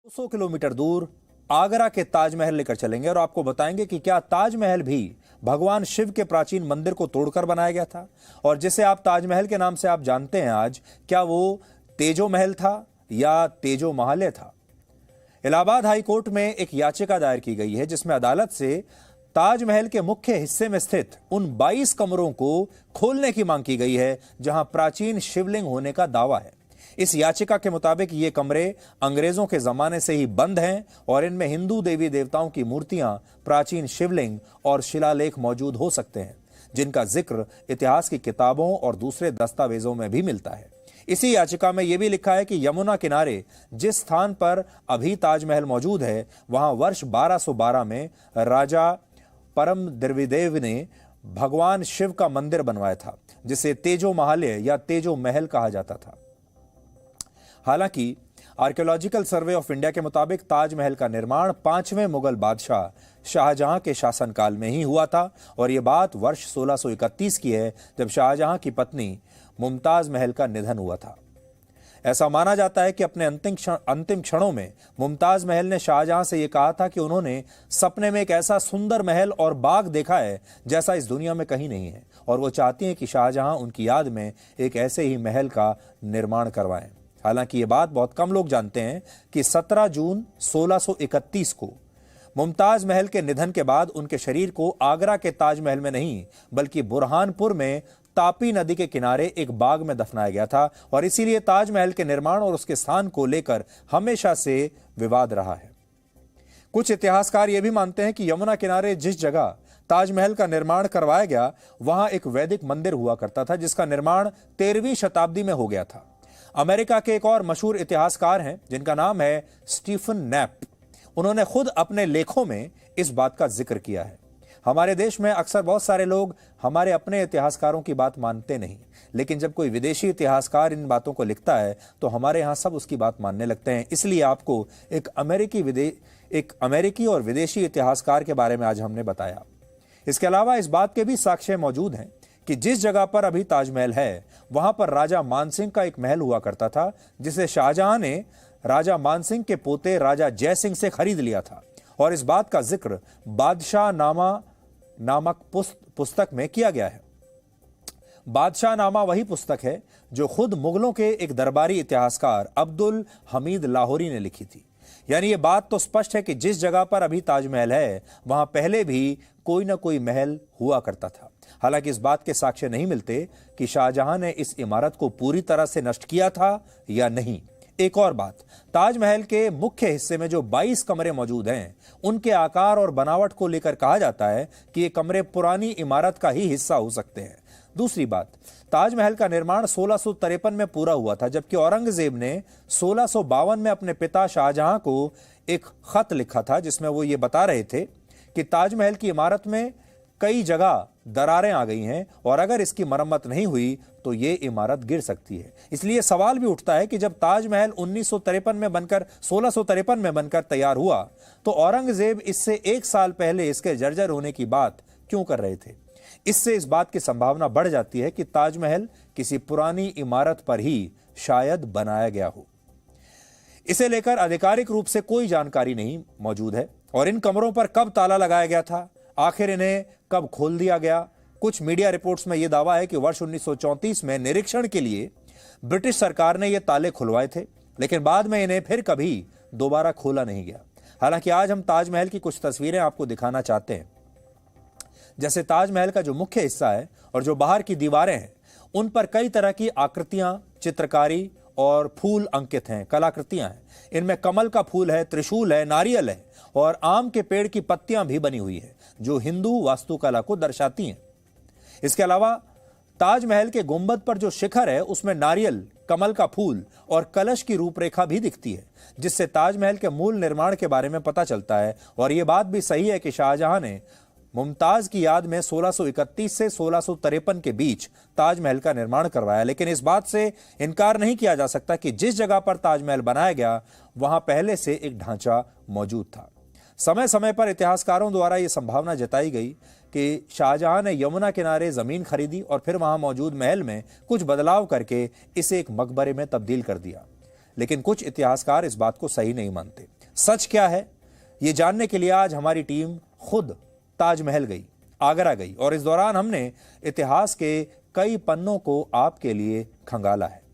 200 kilometre दूर आगरा के ताजमहल लेकर चलेंगे और आपको बताएंगे कि क्या ताजमहल भी भगवान शिव के प्राचीन मंदिर को तोड़कर बनाया गया था, और जिसे आप ताजमहल के नाम से आप जानते हैं आज, क्या वो तेजो महल था या तेजो महालय था। इलाहाबाद हाई कोर्ट में एक याचिका दायर की गई है जिसमें अदालत से ताजमहल के मुख्य हिस्से में स्थित उन 22 कमरों को खोलने की मांग की गई है जहां प्राचीन शिवलिंग होने का दावा है। इस याचिका के मुताबिक ये कमरे अंग्रेजों के जमाने से ही बंद हैं और इनमें हिंदू देवी देवताओं की मूर्तियां, प्राचीन शिवलिंग और शिलालेख मौजूद हो सकते हैं, जिनका जिक्र इतिहास की किताबों और दूसरे दस्तावेजों में भी मिलता है। इसी याचिका में यह भी लिखा है कि यमुना किनारे जिस स्थान पर अभी ताजमहल मौजूद है, वहां वर्ष 1212 में राजा परम द्रविदेव ने भगवान शिव का मंदिर बनवाया था, जिसे तेजो महालय या तेजो महल कहा जाता था। हालांकि आर्कियोलॉजिकल सर्वे ऑफ इंडिया के मुताबिक ताजमहल का निर्माण 5वें मुगल बादशाह शाहजहां के शासनकाल में ही हुआ था और यह बात वर्ष 1631 की है, जब शाहजहां की पत्नी मुमताज महल का निधन हुआ था। ऐसा माना जाता है कि अपने अंतिम क्षणों में मुमताज महल ने शाहजहां से यह कहा था कि उन्होंने सपने में एक ऐसा सुंदर महल और बाग देखा है जैसा इस दुनिया में कहीं नहीं है, और वो चाहती हैं कि शाहजहां उनकी याद में एक ऐसे ही महल का निर्माण करवाएं। हालांकि ये बात बहुत कम लोग जानते हैं कि 17 जून 1631 को मुमताज महल के निधन के बाद उनके शरीर को आगरा के ताजमहल में नहीं बल्कि बुरहानपुर में तापी नदी के किनारे एक बाग में दफनाया गया था, और इसीलिए ताजमहल के निर्माण और उसके स्थान को लेकर हमेशा से विवाद रहा है। कुछ इतिहासकार यह भी मानते हैं कि यमुना किनारे जिस जगह ताजमहल का निर्माण करवाया गया वहां एक वैदिक मंदिर हुआ करता था जिसका निर्माण 13वीं शताब्दी में हो गया था। अमेरिका के एक और मशहूर इतिहासकार हैं जिनका नाम है स्टीफन नैप। उन्होंने खुद अपने लेखों में इस बात का जिक्र किया है। हमारे देश में अक्सर बहुत सारे लोग हमारे अपने इतिहासकारों की बात मानते नहीं, लेकिन जब कोई विदेशी इतिहासकार इन बातों को लिखता है तो हमारे यहाँ सब उसकी बात मानने लगते हैं। इसलिए आपको एक अमेरिकी और विदेशी इतिहासकार के बारे में आज हमने बताया। इसके अलावा इस बात के भी साक्ष्य मौजूद हैं कि जिस जगह पर अभी ताजमहल है वहां पर राजा मानसिंह का एक महल हुआ करता था, जिसे शाहजहां ने राजा मानसिंह के पोते राजा जय सिंह से खरीद लिया था, और इस बात का जिक्र बादशाह नामा नामक पुस्तक में किया गया है। बादशाह नामा वही पुस्तक है जो खुद मुगलों के एक दरबारी इतिहासकार अब्दुल हमीद लाहौरी ने लिखी थी। यानी ये बात तो स्पष्ट है कि जिस जगह पर अभी ताजमहल है वहां पहले भी कोई ना कोई महल हुआ करता था। हालांकि इस बात के साक्ष्य नहीं मिलते कि शाहजहां ने इस इमारत को पूरी तरह से नष्ट किया था या नहीं। एक और बात, ताजमहल के मुख्य हिस्से में जो 22 कमरे मौजूद हैं, उनके आकार और बनावट को लेकर कहा जाता है कि ये कमरे पुरानी इमारत का ही हिस्सा हो सकते हैं। दूसरी बात, ताजमहल का निर्माण 1653 में पूरा हुआ था, जबकि औरंगजेब ने 1652 में अपने पिता शाहजहां को एक खत लिखा था जिसमें वो ये बता रहे थे कि ताजमहल की इमारत में कई जगह दरारें आ गई हैं और अगर इसकी मरम्मत नहीं हुई तो ये इमारत गिर सकती है। इसलिए सवाल भी उठता है कि जब ताजमहल 1653 में बनकर तैयार हुआ तो औरंगजेब इससे 1 साल पहले इसके जर्जर होने की बात क्यों कर रहे थे। इससे इस बात की संभावना बढ़ जाती है कि ताजमहल किसी पुरानी इमारत पर ही शायद बनाया गया हो। इसे लेकर आधिकारिक रूप से कोई जानकारी नहीं मौजूद है, और इन कमरों पर कब ताला लगाया गया था, आखिर इन्हें कब खोल दिया गया। कुछ मीडिया रिपोर्ट्स में यह दावा है कि वर्ष 1934 में निरीक्षण के लिए ब्रिटिश सरकार ने ये ताले खुलवाए थे, लेकिन बाद में इन्हें फिर कभी दोबारा खोला नहीं गया। हालांकि आज हम ताजमहल की कुछ तस्वीरें आपको दिखाना चाहते हैं। जैसे ताजमहल का जो मुख्य हिस्सा है और जो बाहर की दीवारें हैं, उन पर कई तरह की आकृतियां, चित्रकारी और फूल अंकित हैं, कलाकृतियां हैं। इनमें कमल का फूल है, त्रिशूल है, नारियल है और आम के पेड़ की पत्तियां भी बनी हुई है जो हिंदू वास्तुकला को दर्शाती हैं। इसके अलावा ताजमहल के गुंबद पर जो शिखर है उसमें नारियल, कमल का फूल और कलश की रूपरेखा भी दिखती है, जिससे ताजमहल के मूल निर्माण के बारे में पता चलता है। और यह बात भी सही है कि शाहजहां ने मुमताज की याद में 1631 से 1653 के बीच ताजमहल का निर्माण करवाया, लेकिन इस बात से इनकार नहीं किया जा सकता कि जिस जगह पर ताजमहल बनाया गया वहां पहले से एक ढांचा मौजूद था। समय समय पर इतिहासकारों द्वारा यह संभावना जताई गई कि शाहजहां ने यमुना किनारे जमीन खरीदी और फिर वहां मौजूद महल में कुछ बदलाव करके इसे एक मकबरे में तब्दील कर दिया। लेकिन कुछ इतिहासकार इस बात को सही नहीं मानते। सच क्या है, ये जानने के लिए आज हमारी टीम खुद ताजमहल गई, आगरा गई और इस दौरान हमने इतिहास के कई पन्नों को आपके लिए खंगाला है।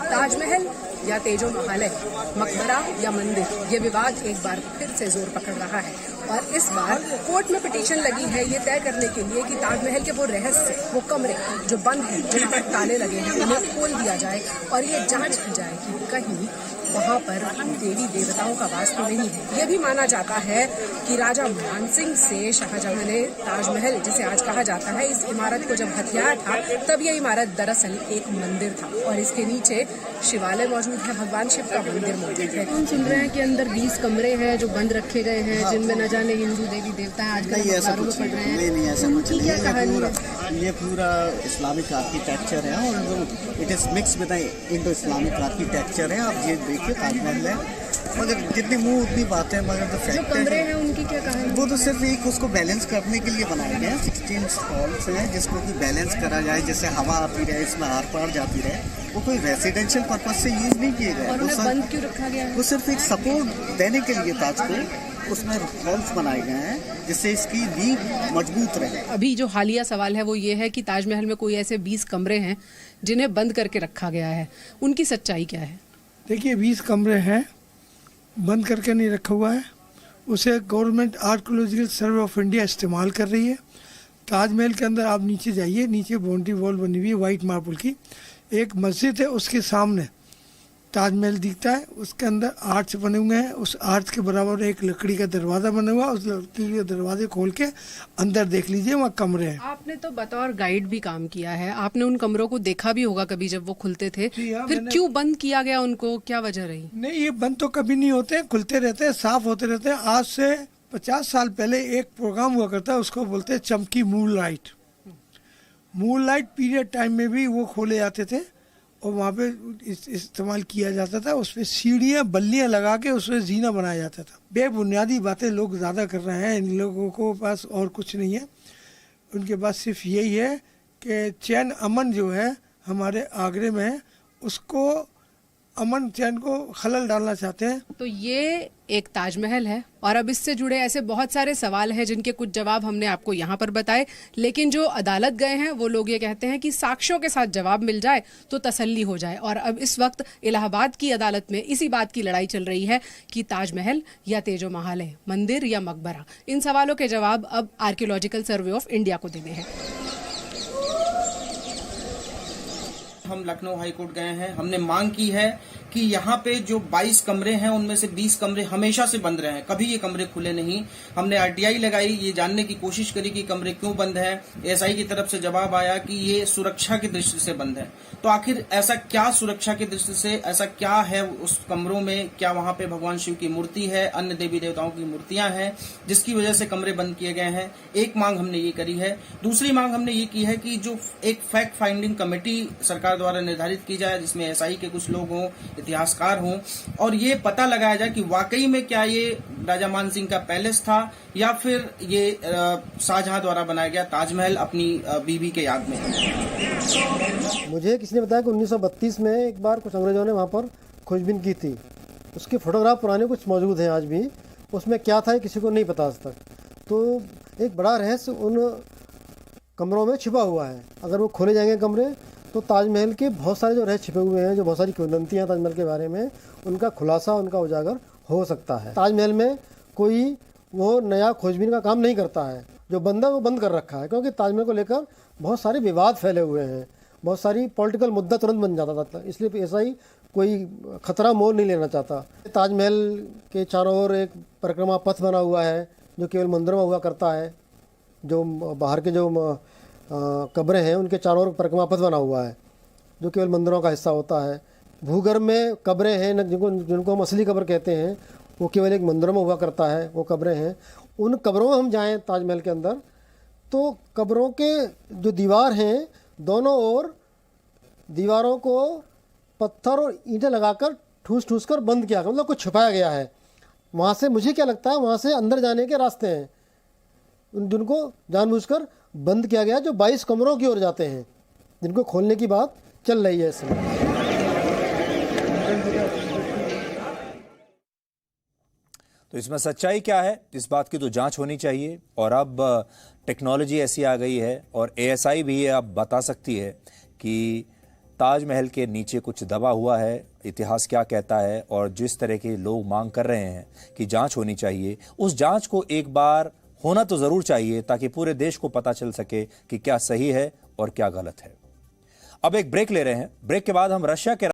ताजमहल या तेजो महालय, मकबरा या मंदिर, ये विवाद एक बार फिर से जोर पकड़ रहा है और इस बार कोर्ट में पिटीशन लगी है ये तय करने के लिए कि ताजमहल के वो रहस्य, वो कमरे जो बंद हैं, जिन पर ताले लगे हैं, उन्हें खोल दिया जाए और ये जांच की जाए कि कहीं वहाँ पर देवी देवताओं का वास तो नहीं है। ये भी माना जाता है कि राजा मानसिंह से शाहजहां ने ताजमहल, जिसे आज कहा जाता है, इस इमारत को जब हथियाया था तब ये इमारत दरअसल एक मंदिर था और इसके नीचे शिवालय मौजूद है, भगवान शिव का मंदिर मौजूद है। हम सुन रहे हैं कि अंदर 20 कमरे हैं जो बंद रखे गए हैं, जिनमें न जाने हिंदू देवी देवता है आजकल अखबारों में पढ़ रहे हैं। नहीं, ऐसा कुछ नहीं क्या कहानी है? ये पूरा इस्लामिक आर्किटेक्चर है और it is mix with Indo Islamic architecture है। आप ये देखिए ताजमहल है, मगर जितनी मुंह उतनी बातें, मगर जो फैक्ट कमरे हैं उनकी क्या कहानी? वो तो सिर्फ एक उसको बैलेंस करने के लिए बनाए गए हैं। 16 हॉल्स हैं जिसको कि बैलेंस करा जाए, जैसे हवा आती रहे, इसमें आर पार जाती रहे। वो कोई रेसिडेंशियल पर्पज से यूज नहीं किए गए। और उन्हें बंद क्यों रखा गया है? वो सिर्फ एक सपोर्ट देने के लिए ताज को उसमें हॉल्स बनाए गए हैं जिससे इसकी नींव मजबूत रहे। अभी जो हालिया सवाल है वो ये है कि ताजमहल में कोई ऐसे 20 कमरे हैं जिन्हें बंद करके रखा गया है, उनकी सच्चाई क्या है? देखिए 20 कमरे हैं, बंद करके नहीं रखा हुआ है, उसे government archaeological survey of India इस्तेमाल कर रही है। ताजमहल के अंदर आप नीचे जाइए, नीचे बाउंड्री वॉल बनी हुई है वाइट मार्बल की, एक मस्जिद है उसके सामने ताजमहल दिखता है, उसके अंदर आर्च बने हुए हैं, उस आर्च के बराबर एक लकड़ी का दरवाज़ा बना हुआ है, उस लकड़ी के दरवाजे खोल के अंदर देख लीजिए, वहाँ कमरे हैं। आपने तो बतौर गाइड भी काम किया है, आपने उन कमरों को देखा भी होगा कभी जब वो खुलते थे, फिर क्यों बंद किया गया उनको, क्या वजह रही? नहीं, ये बंद तो कभी नहीं होते, खुलते रहते हैं, साफ होते रहते हैं। आज से 50 साल पहले एक प्रोग्राम हुआ करता है, उसको बोलते हैं चमकी moon light. Moon light period time में भी वो खोले जाते थे और वहाँ पे इस्तेमाल किया जाता था। उसमें सीढ़ियाँ बल्लियाँ लगा के उसमें जीना बनाया जाता था। बेबुनियादी बातें लोग ज़्यादा कर रहे हैं, इन लोगों को पास और कुछ नहीं है, उनके पास सिर्फ यही है कि चैन अमन जो है हमारे आगरे में है, उसको अमन चैन को खलल डालना चाहते हैं। तो ये एक ताजमहल है और अब इससे जुड़े ऐसे बहुत सारे सवाल हैं जिनके कुछ जवाब हमने आपको यहाँ पर बताए, लेकिन जो अदालत गए हैं वो लोग ये कहते हैं कि साक्ष्यों के साथ जवाब मिल जाए तो तसल्ली हो जाए। और अब इस वक्त इलाहाबाद की अदालत में इसी बात की लड़ाई चल रही है कि ताजमहल या तेजो महालय, मंदिर या मकबरा, इन सवालों के जवाब अब आर्कियोलॉजिकल सर्वे ऑफ इंडिया को देने हैं। हम लखनऊ हाईकोर्ट गए हैं, हमने मांग की है कि यहाँ पे जो 22 कमरे हैं उनमें से 20 कमरे हमेशा से बंद रहे हैं, कभी ये कमरे खुले नहीं। हमने आरटीआई लगाई, ये जानने की कोशिश करी कि कमरे क्यों बंद हैं। एसआई की तरफ से जवाब आया कि ये सुरक्षा की दृष्टि से बंद है। तो आखिर ऐसा क्या सुरक्षा की दृष्टि से ऐसा क्या है उस कमरों में? क्या वहाँ पे भगवान शिव की मूर्ति है, अन्य देवी देवताओं की मूर्तियां हैं, जिसकी वजह से कमरे बंद किए गए हैं? एक मांग हमने ये करी है। दूसरी मांग हमने ये की है कि जो एक फैक्ट फाइंडिंग कमेटी सरकार द्वारा निर्धारित की जाए, जिसमें एसआई के कुछ लोग हों, इतिहासकार हों, और ये पता लगाया जाए कि वाकई में क्या ये राजा मान सिंह का पैलेस था या फिर ये शाहजहां द्वारा बनाया गया ताजमहल अपनी बीवी के याद में। मुझे किसी ने बताया कि 1932 में एक बार कुछ अंग्रेजों ने वहाँ पर खोजबीन की थी। उसके फोटोग्राफ पुराने कुछ मौजूद हैं आज भी, उसमें क्या था किसी को नहीं पता आज तक। तो एक बड़ा रहस्य उन कमरों में छिपा हुआ है। अगर वो खोले जाएंगे कमरे तो ताजमहल के बहुत सारे जो रहस्य छिपे हुए हैं, जो बहुत सारी किंवदंतियाँ ताजमहल के बारे में, उनका खुलासा, उनका उजागर हो सकता है। ताजमहल में कोई वो नया खोजबीन का काम नहीं करता है, जो बंद है वो बंद कर रखा है, क्योंकि ताजमहल को लेकर बहुत सारे विवाद फैले हुए हैं, बहुत सारी पॉलिटिकल मुद्दा तुरंत बन जाता था, इसलिए ऐसा ही कोई खतरा मोल नहीं लेना चाहता। ताजमहल के चारों ओर एक परिक्रमा पथ बना हुआ है जो केवल मंदिरों में हुआ करता है। जो बाहर के जो कब्रें हैं उनके चारों ओर परिक्रमा पथ बना हुआ है जो केवल मंदिरों का हिस्सा होता है। भूगर्भ में कब्रें हैं जिनको हम असली कब्र कहते हैं, वो केवल एक मंदिरों में हुआ करता है, वो कब्रें हैं। उन कब्रों में हम जाएं ताजमहल के अंदर तो कब्रों के जो दीवार हैं दोनों ओर दीवारों को पत्थर और ईंटें लगाकर ठूस कर बंद किया, मतलब कुछ छुपाया गया है। वहाँ से मुझे क्या लगता है, वहाँ से अंदर जाने के रास्ते हैं जिनको जानबूझकर बंद किया गया, जो 22 कमरों की ओर जाते हैं, जिनको खोलने की बात चल रही है इस समय। तो इसमें सच्चाई क्या है, इस बात की तो जांच होनी चाहिए। और अब टेक्नोलॉजी ऐसी आ गई है और एएसआई भी ये अब बता सकती है कि ताजमहल के नीचे कुछ दबा हुआ है, इतिहास क्या कहता है। और जिस तरह के लोग मांग कर रहे हैं कि जांच होनी चाहिए, उस जांच को एक बार होना तो ज़रूर चाहिए, ताकि पूरे देश को पता चल सके कि क्या सही है और क्या गलत है। अब एक ब्रेक ले रहे हैं। ब्रेक के बाद हम रशिया के